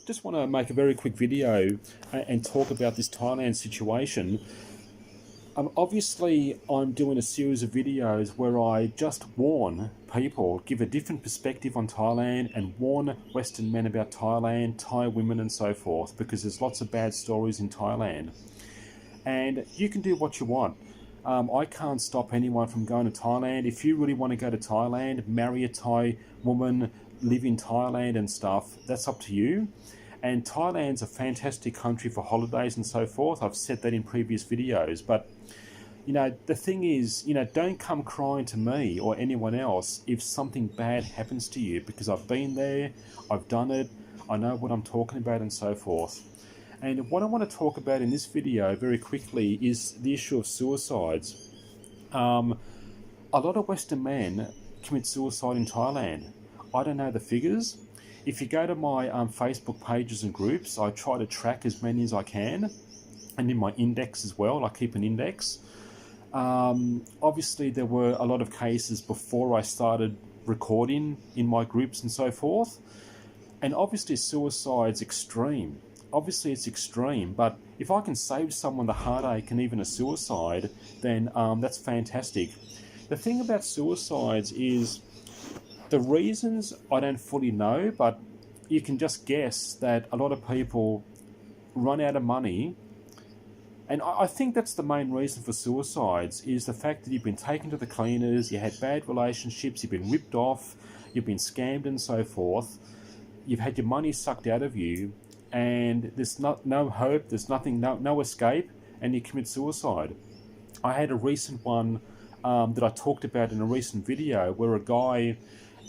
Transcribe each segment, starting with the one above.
just want to make a very quick video and talk about this Thailand situation. Obviously, I'm doing a series of videos where I just warn people, give a different perspective on Thailand and warn Western men about Thailand, Thai women and so forth, because there's lots of bad stories in Thailand. And you can do what you want. I can't stop anyone from going to Thailand. If you really want to go to Thailand, marry a Thai woman, live in Thailand and stuff, that's up to you. And Thailand's a fantastic country for holidays and so forth. I've said that in previous videos. But, the thing is, don't come crying to me or anyone else if something bad happens to you, because I've been there, I've done it, I know what I'm talking about and so forth. And what I want to talk about in this video very quickly is the issue of suicides. A lot of Western men commit suicide in Thailand. I don't know the figures. If you go to my Facebook pages and groups, I try to track as many as I can. And in my index as well, I keep an index. Obviously, there were a lot of cases before I started recording in my groups and so forth. And obviously, suicide's extreme. Obviously it's extreme, but if I can save someone the heartache and even a suicide, then that's fantastic. The thing about suicides is the reasons I don't fully know, but you can just guess that a lot of people run out of money. And I think that's the main reason for suicides, is the fact that you've been taken to the cleaners, you had bad relationships, you've been ripped off, you've been scammed and so forth, you've had your money sucked out of you, and there's no hope, there's nothing, no escape, and you commit suicide. I had a recent one that I talked about in a recent video where a guy,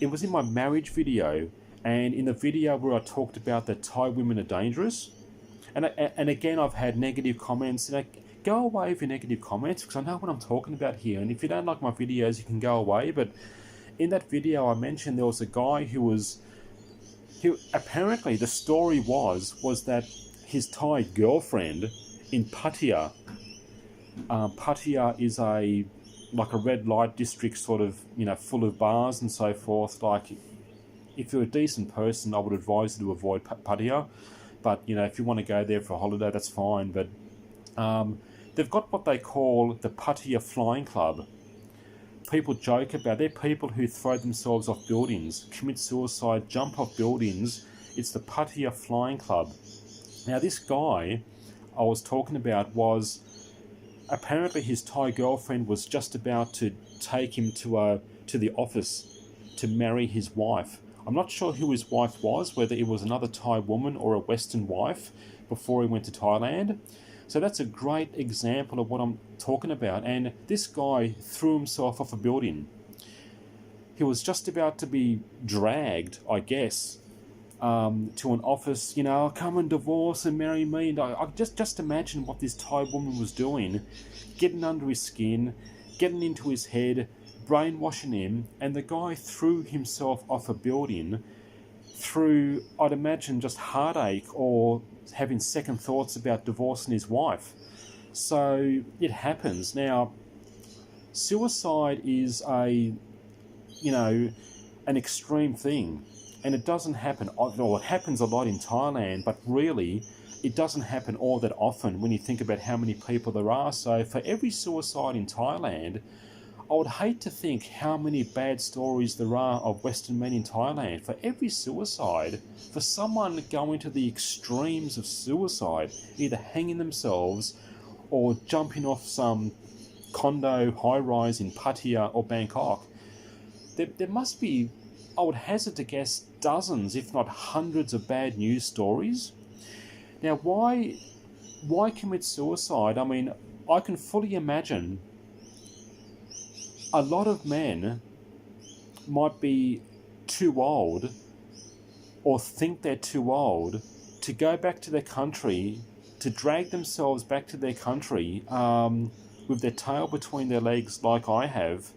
it was in my marriage video, and in the video where I talked about that Thai women are dangerous, and again I've had negative comments, and go away with your negative comments, because I know what I'm talking about here, and if you don't like my videos you can go away. But in that video I mentioned there was a guy who apparently the story was that his Thai girlfriend in Pattaya, Pattaya is like a red light district, sort of, full of bars and so forth. Like, if you're a decent person, I would advise you to avoid Pattaya. But, if you want to go there for a holiday, that's fine. But they've got what they call the Pattaya Flying Club. People joke about, they're people who throw themselves off buildings, commit suicide, jump off buildings. It's the Pattaya Flying Club. Now, this guy I was talking about was, apparently his Thai girlfriend was just about to take him to the office to marry his wife. I'm not sure who his wife was, whether it was another Thai woman or a Western wife, before he went to Thailand. So that's a great example of what I'm talking about. And this guy threw himself off a building. He was just about to be dragged, I guess, to an office, come and divorce and marry me. And I just imagine what this Thai woman was doing, getting under his skin, getting into his head, brainwashing him. And the guy threw himself off a building through, I'd imagine, just heartache or having second thoughts about divorcing his wife. So it happens. Now, suicide is an extreme thing, and it doesn't happen, or it happens a lot in Thailand, but really it doesn't happen all that often when you think about how many people there are. So for every suicide in Thailand, I would hate to think how many bad stories there are of Western men in Thailand. For every suicide, for someone going to the extremes of suicide, either hanging themselves or jumping off some condo high-rise in Pattaya or Bangkok, there must be, I would hazard to guess, dozens, if not hundreds of bad news stories. Now, why commit suicide? I mean, I can fully imagine a lot of men might be too old, or think they're too old, to go back to their country, to drag themselves back to their country with their tail between their legs like I have,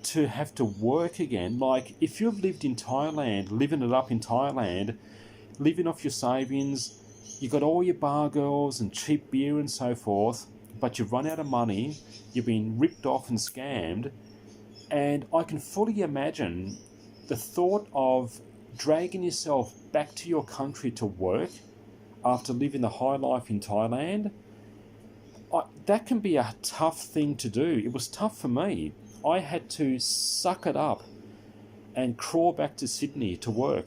to have to work again. Like, if you've lived in Thailand, living it up in Thailand, living off your savings, you got all your bar girls and cheap beer and so forth, but you've run out of money, you've been ripped off and scammed, and I can fully imagine the thought of dragging yourself back to your country to work after living the high life in Thailand, that can be a tough thing to do. It was tough for me. I had to suck it up and crawl back to Sydney to work.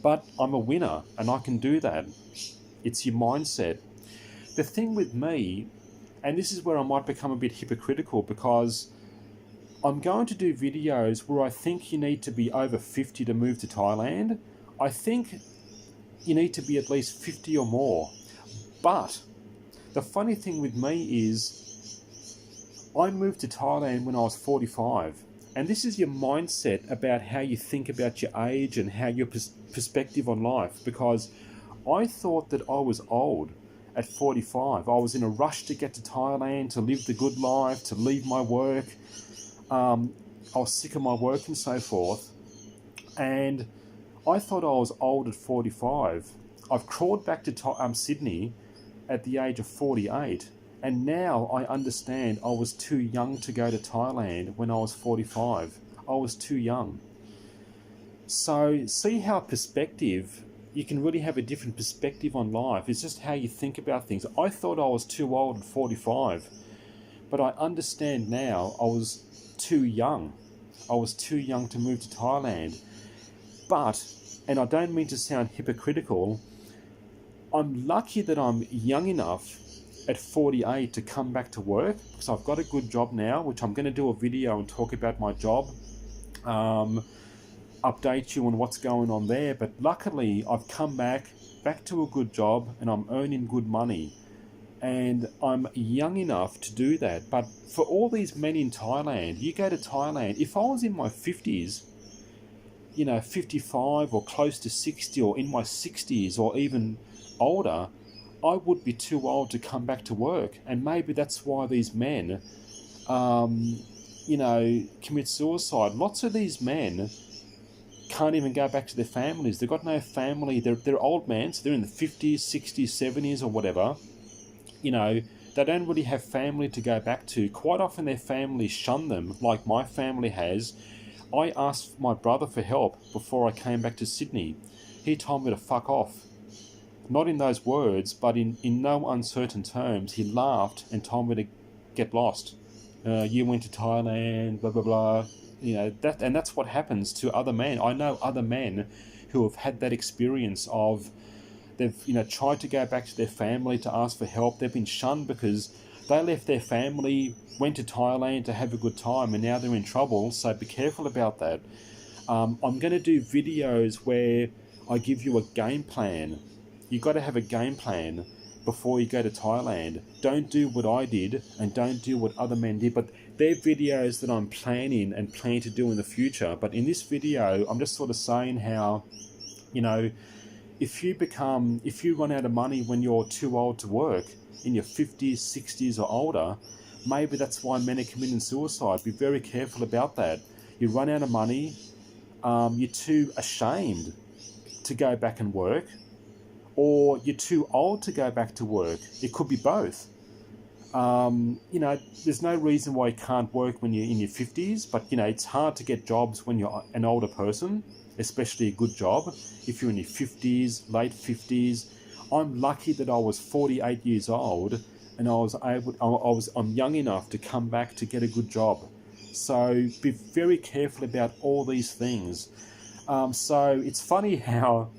But I'm a winner and I can do that. It's your mindset. The thing with me, and this is where I might become a bit hypocritical, because I'm going to do videos where I think you need to be over 50 to move to Thailand. I think you need to be at least 50 or more. But the funny thing with me is I moved to Thailand when I was 45. And this is your mindset about how you think about your age and how your perspective on life. Because I thought that I was old at 45. I was in a rush to get to Thailand, to live the good life, to leave my work. I was sick of my work and so forth. And I thought I was old at 45. I've crawled back to Sydney at the age of 48. And now I understand I was too young to go to Thailand when I was 45. I was too young. So see how perspective, you can really have a different perspective on life. It's just how you think about things. I thought I was too old at 45. But I understand now I was too young. I was too young to move to Thailand. But, and I don't mean to sound hypocritical, I'm lucky that I'm young enough at 48 to come back to work, because I've got a good job now, which I'm going to do a video and talk about my job, update you on what's going on there. But luckily I've come back to a good job and I'm earning good money. And I'm young enough to do that. But for all these men in Thailand, you go to Thailand, if I was in my 50s, 55 or close to 60 or in my 60s or even older, I would be too old to come back to work. And maybe that's why these men, commit suicide. Lots of these men can't even go back to their families. They've got no family. They're old men, so they're in the 50s, 60s, 70s or whatever. They don't really have family to go back to. Quite often their family shun them, like my family has. I asked my brother for help before I came back to Sydney. He told me to fuck off. Not in those words, but in no uncertain terms. He laughed and told me to get lost. You went to Thailand, blah, blah, blah. That's what happens to other men. I know other men who have had that experience of, they've tried to go back to their family to ask for help. They've been shunned because they left their family, went to Thailand to have a good time, and now they're in trouble. So be careful about that. I'm going to do videos where I give you a game plan. You've got to have a game plan before you go to Thailand. Don't do what I did and don't do what other men did. But they're videos that I'm planning and plan to do in the future. But in this video, I'm just sort of saying how, if you run out of money when you're too old to work, in your 50s, 60s or older, maybe that's why men are committing suicide. Be very careful about that. You run out of money, you're too ashamed to go back and work, or you're too old to go back to work. It could be both. There's no reason why you can't work when you're in your 50s, but, it's hard to get jobs when you're an older person, especially a good job. If you're in your 50s, late 50s, I'm lucky that I was 48 years old and I'm young enough to come back to get a good job. So be very careful about all these things. So it's funny how,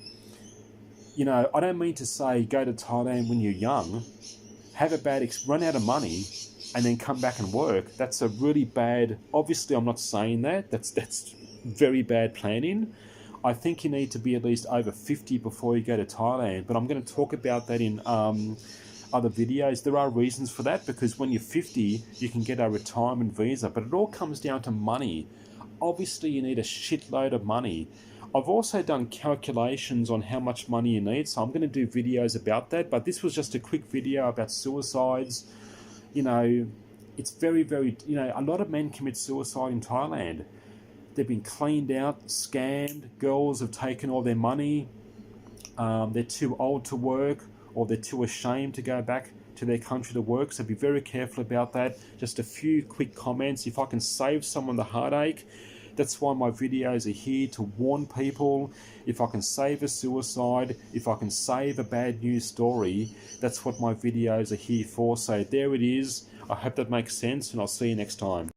I don't mean to say go to Thailand when you're young, have a run out of money, and then come back and work. That's a really bad. Obviously, I'm not saying that. That's very bad planning. I think you need to be at least over 50 before you go to Thailand. But I'm going to talk about that in other videos. There are reasons for that, because when you're 50, you can get a retirement visa. But it all comes down to money. Obviously, you need a shitload of money. I've also done calculations on how much money you need, so I'm going to do videos about that. But this was just a quick video about suicides. It's very, very, a lot of men commit suicide in Thailand. They've been cleaned out, scammed. Girls have taken all their money. They're too old to work, or they're too ashamed to go back to their country to work. So be very careful about that. Just a few quick comments. If I can save someone the heartache, That's why my videos are here, to warn people. If I can save a suicide, if I can save a bad news story, that's what my videos are here for. So there it is. I hope that makes sense, and I'll see you next time.